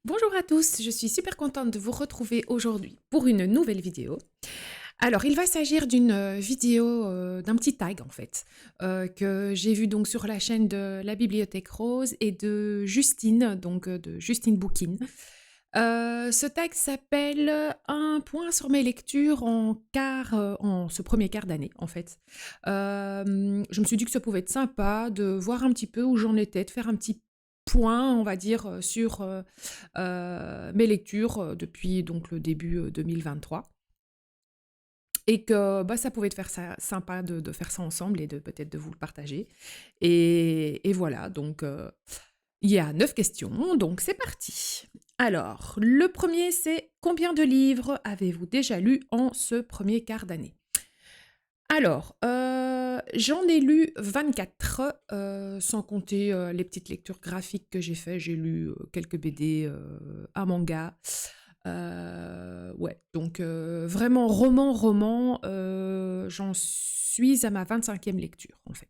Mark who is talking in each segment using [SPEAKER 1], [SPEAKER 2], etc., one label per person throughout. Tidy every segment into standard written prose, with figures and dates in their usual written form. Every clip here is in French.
[SPEAKER 1] Bonjour à tous, je suis super contente de vous retrouver aujourd'hui pour une nouvelle vidéo. Alors, il va s'agir d'une vidéo, d'un petit tag en fait, que j'ai vu donc sur la chaîne de la Bibliothèque Rose et de Justine, donc de Justine Bouquin. Ce tag s'appelle Un point sur mes lectures en ce premier quart d'année en fait. Je me suis dit que ça pouvait être sympa de voir un petit peu où j'en étais, de faire un petit point, on va dire, sur mes lectures depuis donc le début 2023. Et que bah, ça pouvait te faire ça, sympa de faire ça ensemble et de peut-être de vous le partager. Et voilà, donc il y a 9 questions, donc c'est parti. Alors, le premier, c'est combien de livres avez-vous déjà lu en ce premier quart d'année? Alors, j'en ai lu 24, sans compter, les petites lectures graphiques que j'ai fait. J'ai lu, quelques BD, un manga. Ouais, donc vraiment roman, j'en suis à ma 25e lecture, en fait.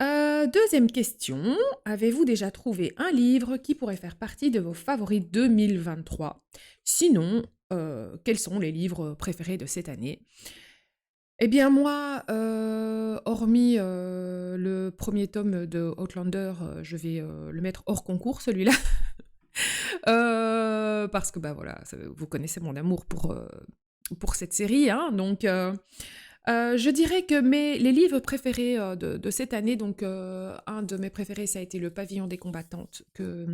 [SPEAKER 1] 2e question, avez-vous déjà trouvé un livre qui pourrait faire partie de vos favoris 2023? Sinon, quels sont les livres préférés de cette année? Eh bien moi, hormis, le premier tome de Outlander, je vais, le mettre hors concours celui-là. Parce que, bah, voilà, vous connaissez mon amour pour cette série, hein, donc je dirais que les livres préférés de cette année, donc un de mes préférés, ça a été Le Pavillon des combattantes, que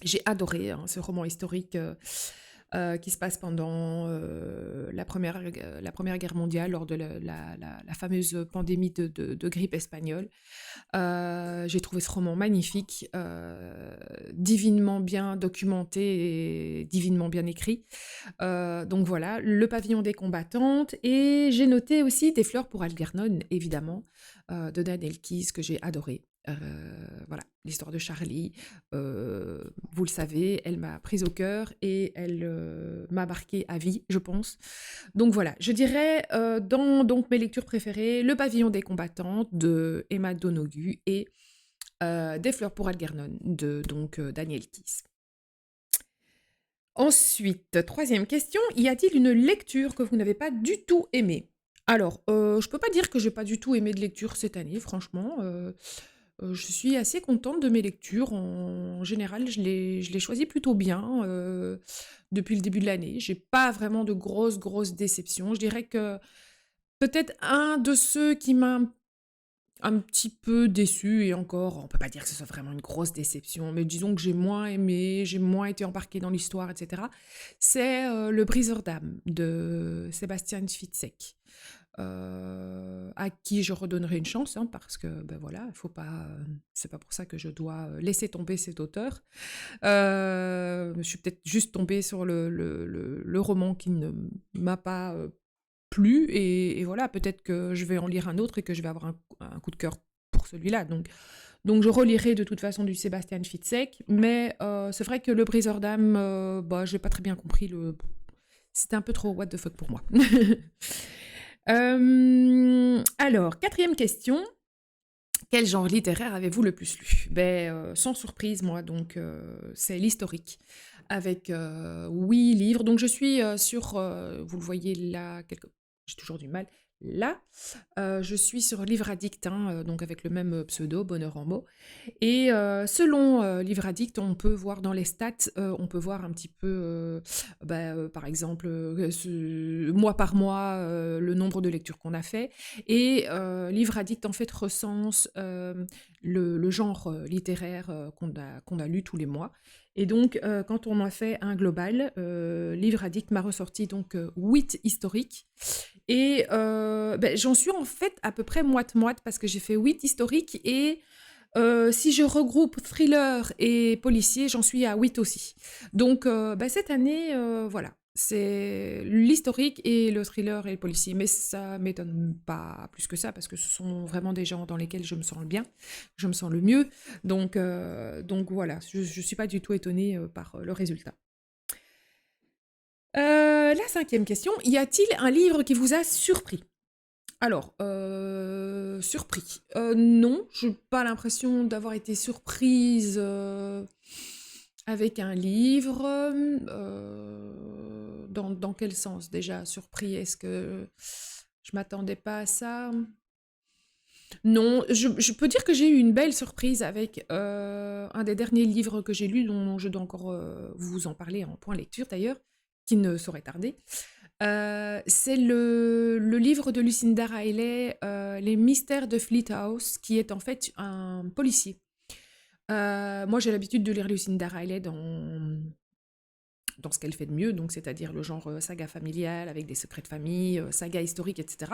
[SPEAKER 1] j'ai adoré, hein, ce roman historique qui se passe pendant la Première Guerre mondiale, lors de la fameuse pandémie de grippe espagnole. J'ai trouvé ce roman magnifique, divinement bien documenté et divinement bien écrit. Donc voilà, Le Pavillon des combattantes, et j'ai noté aussi Des fleurs pour Algernon, évidemment, de Daniel Keyes, que j'ai adoré. Voilà, l'histoire de Charlie, vous le savez, elle m'a prise au cœur et elle m'a marquée à vie, je pense. Donc voilà, je dirais dans donc mes lectures préférées, Le Pavillon des combattantes de Emma Donoghue et Des fleurs pour Algernon de donc Daniel Keyes. Ensuite, troisième question, y a-t-il une lecture que vous n'avez pas du tout aimée? Alors, je peux pas dire que j'ai pas du tout aimé de lecture cette année, franchement. Je suis assez contente de mes lectures. En général, je les choisis plutôt bien, depuis le début de l'année. J'ai pas vraiment de grosses déceptions. Je dirais que peut-être un de ceux qui m'a un petit peu déçue, et encore, on peut pas dire que ce soit vraiment une grosse déception, mais disons que j'ai moins aimé, j'ai moins été embarquée dans l'histoire, et cetera. C'est, Le briseur d'âme de Sébastien Fitzek, à qui je redonnerai une chance, hein, parce que, ben voilà, faut pas, c'est pas pour ça que je dois, laisser tomber cet auteur. Je suis peut-être juste tombée sur le roman qui ne m'a pas, plu, et voilà, peut-être que je vais en lire un autre et que je vais avoir un coup de cœur pour celui-là. Donc je relirai de toute façon du Sébastien Fitzek, mais c'est vrai que Le briseur d'âme, bah, j'ai pas très bien compris c'était un peu trop what the fuck pour moi. Alors, quatrième question. Quel genre littéraire avez-vous le plus lu? Ben, sans surprise, moi, donc c'est l'historique, avec 8 livres. Donc je suis sur, vous le voyez là, j'ai toujours du mal, là, je suis sur Livre Addict, hein, donc avec le même pseudo, Bonheur en mots. Et selon Livre Addict, on peut voir dans les stats, on peut voir un petit peu, par exemple, mois par mois, le nombre de lectures qu'on a fait. Et Livre Addict, en fait, recense le genre littéraire qu'on a lu tous les mois. Et donc, quand on a fait un global, Livre Addict m'a ressorti donc 8 historiques. Et j'en suis en fait à peu près moite-moite, parce que j'ai fait 8 historiques, et si je regroupe thriller et policier, j'en suis à 8 aussi. Donc cette année, voilà, c'est l'historique et le thriller et le policier. Mais ça m'étonne pas plus que ça, parce que ce sont vraiment des genres dans lesquels je me sens le bien, je me sens le mieux. Donc voilà, je suis pas du tout étonnée par le résultat. La cinquième question, y a-t-il un livre qui vous a surpris? Alors, surpris. Non, j'ai pas l'impression d'avoir été surprise, avec un livre, dans quel sens déjà? Surpris, est-ce que je m'attendais pas à ça? Non, je peux dire que j'ai eu une belle surprise avec, un des derniers livres que j'ai lus, dont je dois encore, vous en parler en point lecture d'ailleurs, qui ne saurait tarder. C'est le livre de Lucinda Riley, Les mystères de Fleet House, qui est en fait un policier. Moi, j'ai l'habitude de lire Lucinda Riley dans ce qu'elle fait de mieux, donc c'est-à-dire le genre saga familiale avec des secrets de famille, saga historique, etc.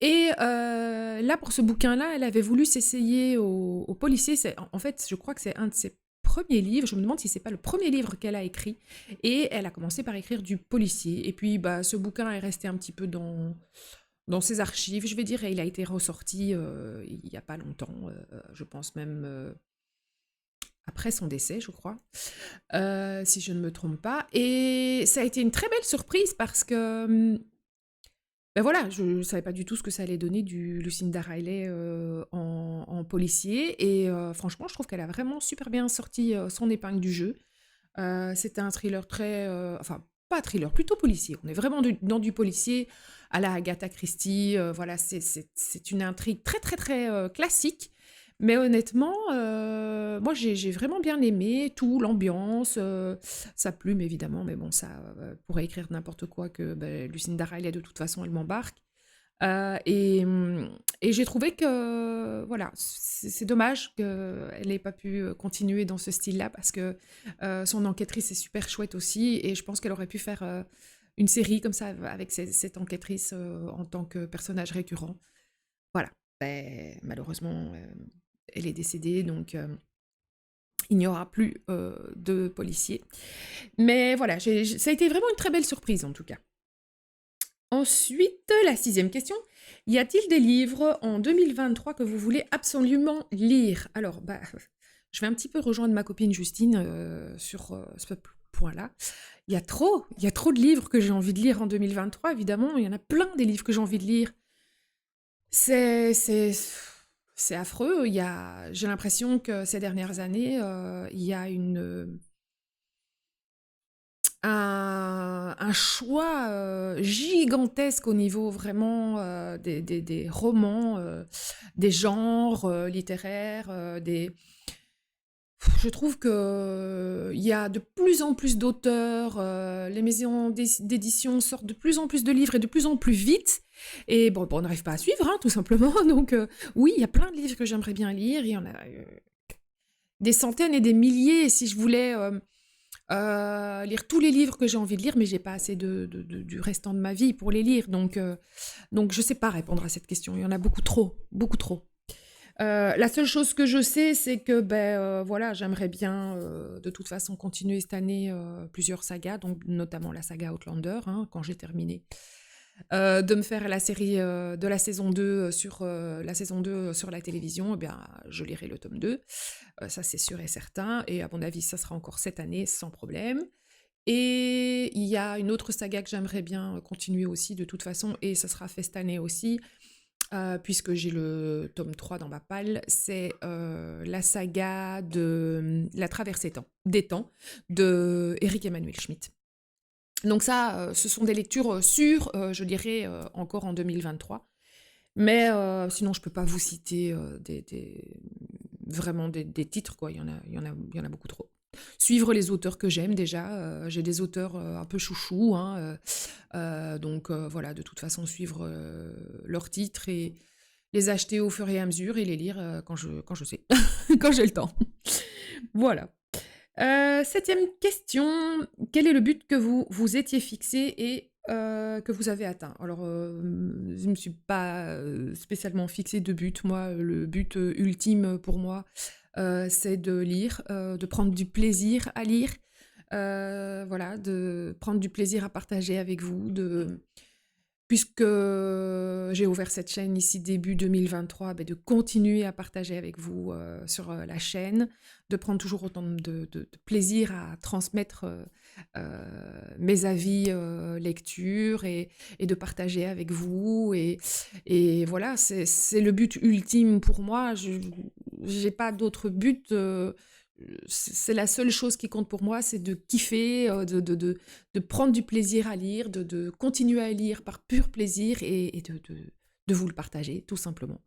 [SPEAKER 1] Et là, pour ce bouquin-là, elle avait voulu s'essayer au policier. En fait, je crois que c'est un de ses premiers livres. Je me demande si c'est pas le premier livre qu'elle a écrit. Et elle a commencé par écrire du policier. Et puis, bah, ce bouquin est resté un petit peu dans ses archives, je vais dire, et il a été ressorti il y a pas longtemps. Je pense même après son décès, je crois, si je ne me trompe pas. Et ça a été une très belle surprise parce que ben voilà, je ne savais pas du tout ce que ça allait donner du Lucinda Riley en policier. Et franchement, je trouve qu'elle a vraiment super bien sorti son épingle du jeu. C'était un thriller très... enfin, pas thriller, plutôt policier. On est vraiment dans du policier à la Agatha Christie. Voilà, c'est une intrigue très, très, très classique. Mais honnêtement, moi, j'ai vraiment bien aimé tout, l'ambiance, sa plume, évidemment. Mais bon, ça pourrait écrire n'importe quoi que ben, Lucinda Riley, de toute façon, elle m'embarque. Et j'ai trouvé que, voilà, c'est dommage qu'elle n'ait pas pu continuer dans ce style-là parce que son enquêtrice est super chouette aussi et je pense qu'elle aurait pu faire une série comme ça avec cette enquêtrice en tant que personnage récurrent. Voilà. Ben, malheureusement, elle est décédée, donc il n'y aura plus de policiers. Mais voilà, ça a été vraiment une très belle surprise en tout cas. Ensuite, la 6e question. Y a-t-il des livres en 2023 que vous voulez absolument lire? Alors, bah, je vais un petit peu rejoindre ma copine Justine sur ce point-là. Il y a trop de livres que j'ai envie de lire en 2023, évidemment. Il y en a plein des livres que j'ai envie de lire. C'est affreux. J'ai l'impression que ces dernières années, il y a un choix gigantesque au niveau vraiment des romans, des genres littéraires, je trouve que il y a de plus en plus d'auteurs, les maisons d'édition sortent de plus en plus de livres et de plus en plus vite. Et bon, on n'arrive pas à suivre, hein, tout simplement. Donc oui, il y a plein de livres que j'aimerais bien lire. Il y en a des centaines et des milliers si je voulais lire tous les livres que j'ai envie de lire, mais j'ai pas assez du restant de ma vie pour les lire. Donc je sais pas répondre à cette question. Il y en a beaucoup trop, beaucoup trop. La seule chose que je sais, c'est que voilà, j'aimerais bien de toute façon continuer cette année plusieurs sagas, donc notamment la saga Outlander, hein, quand j'ai terminé. De me faire la série de la saison 2 sur la télévision, eh bien, je lirai le tome 2. Ça, c'est sûr et certain. Et à mon avis, ça sera encore cette année, sans problème. Et il y a une autre saga que j'aimerais bien continuer aussi, de toute façon, et ça sera fait cette année aussi, puisque j'ai le tome 3 dans ma palle. C'est la saga de La traversée des temps de Eric Emmanuel Schmitt. Donc ça, ce sont des lectures sûres, je dirais, encore en 2023. Mais sinon, je ne peux pas vous citer vraiment des titres, quoi. Il y en a beaucoup trop. Suivre les auteurs que j'aime déjà. J'ai des auteurs un peu chouchous, hein, donc voilà, de toute façon, suivre leurs titres et les acheter au fur et à mesure et les lire quand je sais, quand j'ai le temps. Voilà. 7e question. Quel est le but que vous vous étiez fixé et que vous avez atteint? Alors, je ne me suis pas spécialement fixé de but. Moi, le but ultime pour moi, c'est de lire, de prendre du plaisir à lire. Voilà, de prendre du plaisir à partager avec vous, puisque j'ai ouvert cette chaîne ici début 2023, de continuer à partager avec vous sur la chaîne, de prendre toujours autant de plaisir à transmettre mes avis lecture et de partager avec vous. Et voilà, c'est le but ultime pour moi. Je n'ai pas d'autre but. c'est la seule chose qui compte pour moi, c'est de kiffer, de prendre du plaisir à lire, de continuer à lire par pur plaisir et de vous le partager, tout simplement.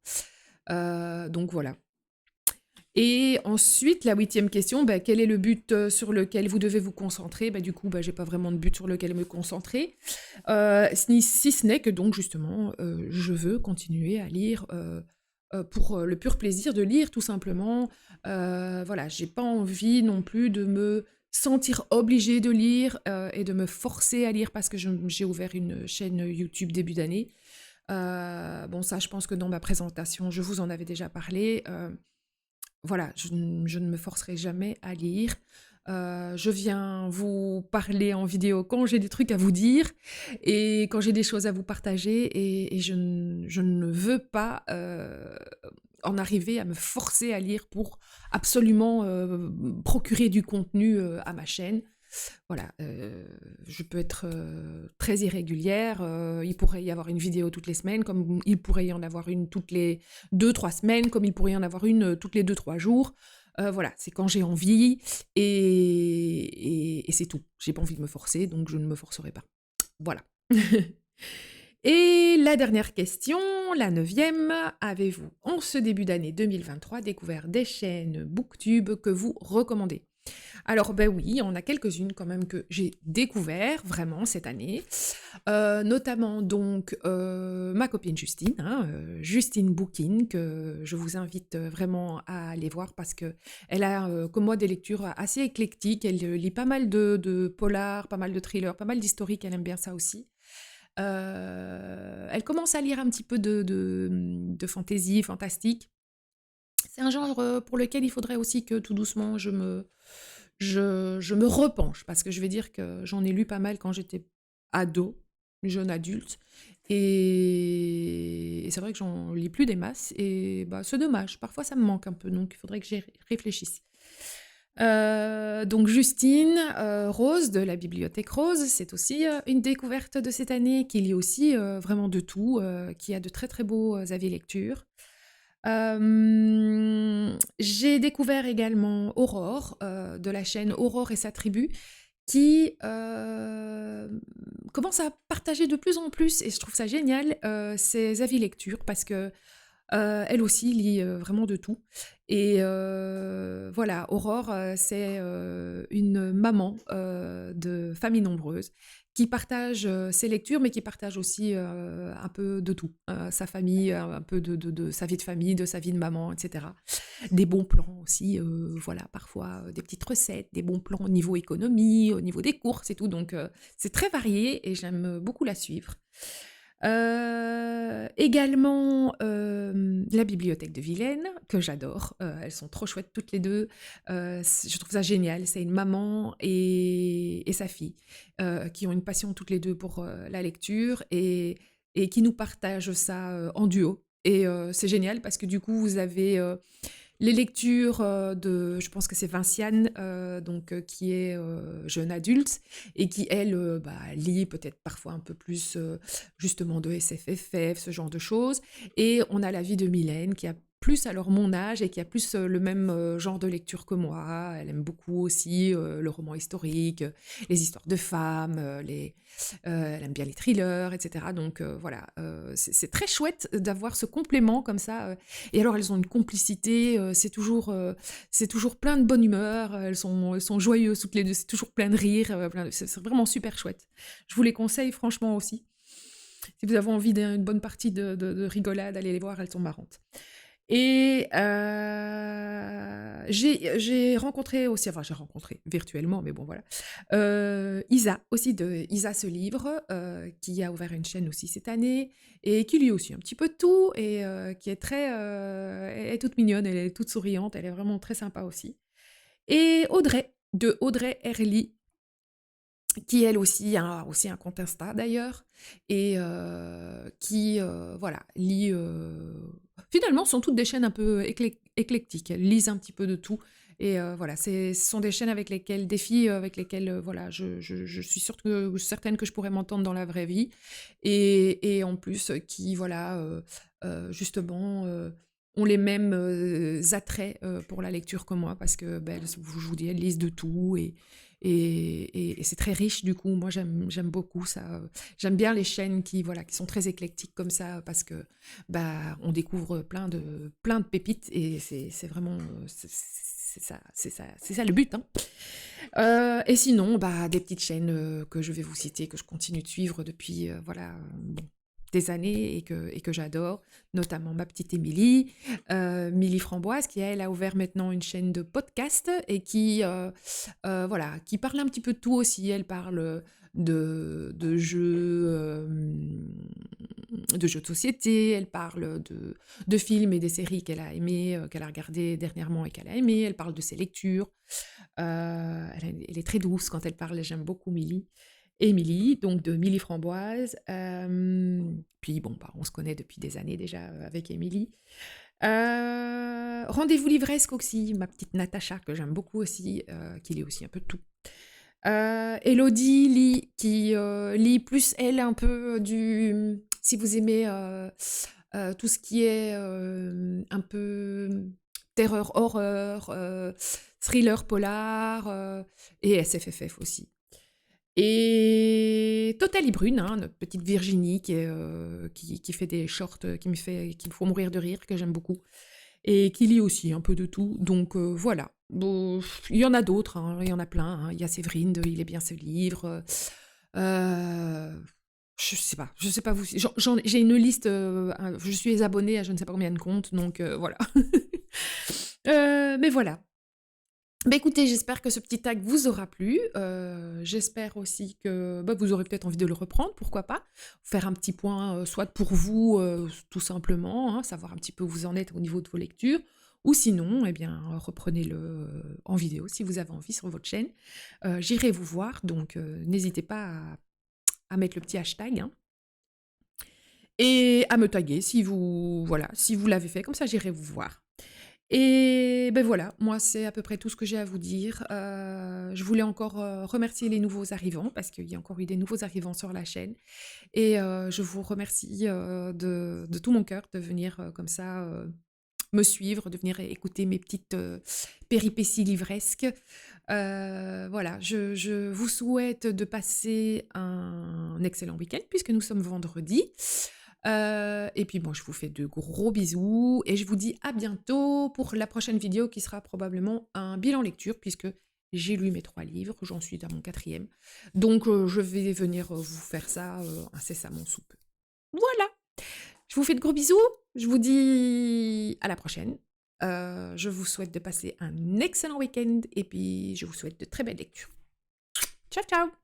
[SPEAKER 1] Donc voilà. Et ensuite, la huitième question, bah, quel est le but sur lequel vous devez vous concentrer? Bah, du coup, bah, j'ai pas vraiment de but sur lequel me concentrer, si ce n'est que donc justement, je veux continuer à lire pour le pur plaisir de lire, tout simplement. Voilà, j'ai pas envie non plus de me sentir obligée de lire et de me forcer à lire parce que j'ai ouvert une chaîne YouTube début d'année. Bon, ça, je pense que dans ma présentation, je vous en avais déjà parlé. Voilà, je ne me forcerai jamais à lire. Je viens vous parler en vidéo quand j'ai des trucs à vous dire et quand j'ai des choses à vous partager et je ne veux pas en arriver à me forcer à lire pour absolument procurer du contenu à ma chaîne. Voilà, je peux être très irrégulière. Il pourrait y avoir une vidéo toutes les semaines, comme il pourrait y en avoir une toutes les 2, 3 semaines, comme il pourrait y en avoir une toutes les 2, 3 jours. Voilà, c'est quand j'ai envie et c'est tout. J'ai pas envie de me forcer, donc je ne me forcerai pas. Voilà. Et la dernière question, la neuvième, avez-vous, en ce début d'année 2023, découvert des chaînes BookTube que vous recommandez? Alors, ben oui, on a quelques-unes quand même que j'ai découvert vraiment cette année, notamment donc ma copine Justine, hein, Justine Bookin, que je vous invite vraiment à aller voir parce que elle a, comme moi, des lectures assez éclectiques. Elle lit pas mal de polars, pas mal de thrillers, pas mal d'historiques, elle aime bien ça aussi. Elle commence à lire un petit peu de fantaisie, fantastique. C'est un genre pour lequel il faudrait aussi que tout doucement je me repenche, parce que je vais dire que j'en ai lu pas mal quand j'étais ado, jeune adulte, et c'est vrai que j'en lis plus des masses, et bah, c'est dommage, parfois ça me manque un peu, donc il faudrait que j'y réfléchisse. Donc Justine Rose de la Bibliothèque Rose, c'est aussi une découverte de cette année, qui lit aussi vraiment de tout, qui a de très très beaux avis lecture. J'ai découvert également Aurore, de la chaîne Aurore et sa tribu, qui commence à partager de plus en plus, et je trouve ça génial, ses avis lecture, parce que elle aussi lit vraiment de tout. Et voilà, Aurore, c'est une maman de famille nombreuse qui partage ses lectures, mais qui partage aussi un peu de tout. Sa famille, un peu de sa vie de famille, de sa vie de maman, etc. Des bons plans aussi, voilà, parfois des petites recettes, des bons plans au niveau économie, au niveau des courses et tout. Donc c'est très varié et j'aime beaucoup la suivre. Également, la bibliothèque de Vilaine, que j'adore. Elles sont trop chouettes toutes les deux. Je trouve ça génial. C'est une maman et sa fille qui ont une passion toutes les deux pour la lecture et qui nous partagent ça en duo. Et c'est génial parce que du coup, vous avez les lectures de, je pense que c'est Vinciane, donc, qui est jeune adulte et qui, elle, bah, lit peut-être parfois un peu plus justement de SFFF, ce genre de choses. Et on a la vie de Mylène qui a plus alors mon âge et qui a plus le même genre de lecture que moi. Elle aime beaucoup aussi le roman historique, les histoires de femmes, elle aime bien les thrillers, etc. Donc voilà, c'est très chouette d'avoir ce complément comme ça. Et alors elles ont une complicité, c'est toujours plein de bonne humeur, elles sont joyeuses toutes les deux, c'est toujours plein de rire, c'est vraiment super chouette. Je vous les conseille franchement aussi. Si vous avez envie d'une bonne partie de rigolade, allez les voir, elles sont marrantes. Et j'ai rencontré aussi, enfin j'ai rencontré virtuellement, mais bon voilà, Isa, aussi de Isa se livre, qui a ouvert une chaîne aussi cette année, et qui lit aussi un petit peu de tout, et qui est elle est toute mignonne, elle est toute souriante, elle est vraiment très sympa aussi. Et Audrey, de Audrey Herly, qui elle aussi a aussi un compte Insta d'ailleurs, et qui voilà, lit finalement ce sont toutes des chaînes un peu éclectiques. Elles lisent un petit peu de tout, et voilà, ce sont des chaînes avec lesquelles des filles avec lesquelles voilà, je suis certaine que je pourrais m'entendre dans la vraie vie, et en plus qui voilà justement ont les mêmes attraits pour la lecture que moi, parce que, ben, je vous dis, elles lisent de tout et c'est très riche du coup. Moi, j'aime beaucoup ça. J'aime bien les chaînes voilà, qui sont très éclectiques comme ça, parce que bah, on découvre plein de pépites et c'est vraiment c'est ça le but, hein. Et sinon, bah, des petites chaînes que je vais vous citer, que je continue de suivre depuis voilà, bon, des années et que j'adore, notamment ma petite Émilie, Milly Framboise, qui elle a ouvert maintenant une chaîne de podcast et voilà, qui parle un petit peu de tout aussi. Elle parle de jeux de société, elle parle de films et des séries qu'elle a aimées, qu'elle a regardées dernièrement et qu'elle a aimées, elle parle de ses lectures. Elle est très douce quand elle parle, j'aime beaucoup Milly. Émilie, donc de Milly Framboise. Puis bon, bah, on se connaît depuis des années déjà avec Émilie. Rendez-vous livresque aussi, ma petite Natacha, que j'aime beaucoup aussi, qui lit aussi un peu de tout. Elodie lit, qui lit plus, elle, un peu si vous aimez tout ce qui est un peu terreur, horreur, thriller polar et SFFF aussi. Et Total Brune, hein, notre petite Virginie qui fait des shorts qui me font mourir de rire, que j'aime beaucoup, et qui lit aussi un peu de tout. Donc voilà. Bon, il y en a d'autres, hein, il y en a plein, hein. Il y a Séverine de Il est bien ce livre. Je sais pas vous. J'ai une liste, je suis abonnée à je ne sais pas combien de comptes, donc voilà. Mais voilà. Bah, écoutez, j'espère que ce petit tag vous aura plu. J'espère aussi que bah, vous aurez peut-être envie de le reprendre, pourquoi pas. Faire un petit point, soit pour vous, tout simplement, hein, savoir un petit peu où vous en êtes au niveau de vos lectures, ou sinon, eh bien, reprenez-le en vidéo si vous avez envie sur votre chaîne. J'irai vous voir, donc n'hésitez pas à mettre le petit hashtag, hein, et à me taguer voilà, si vous l'avez fait, comme ça j'irai vous voir. Et ben voilà, moi c'est à peu près tout ce que j'ai à vous dire. Je voulais encore remercier les nouveaux arrivants, parce qu'il y a encore eu des nouveaux arrivants sur la chaîne. Et je vous remercie de tout mon cœur de venir comme ça me suivre, de venir écouter mes petites péripéties livresques. Voilà, je vous souhaite de passer un excellent week-end, puisque nous sommes vendredi. Et puis bon, je vous fais de gros bisous et je vous dis à bientôt pour la prochaine vidéo qui sera probablement un bilan lecture, puisque j'ai lu mes 3 livres, j'en suis à mon 4e. Donc je vais venir vous faire ça incessamment sous peu. Voilà, je vous fais de gros bisous, je vous dis à la prochaine. Je vous souhaite de passer un excellent week-end et puis je vous souhaite de très belles lectures. Ciao ciao.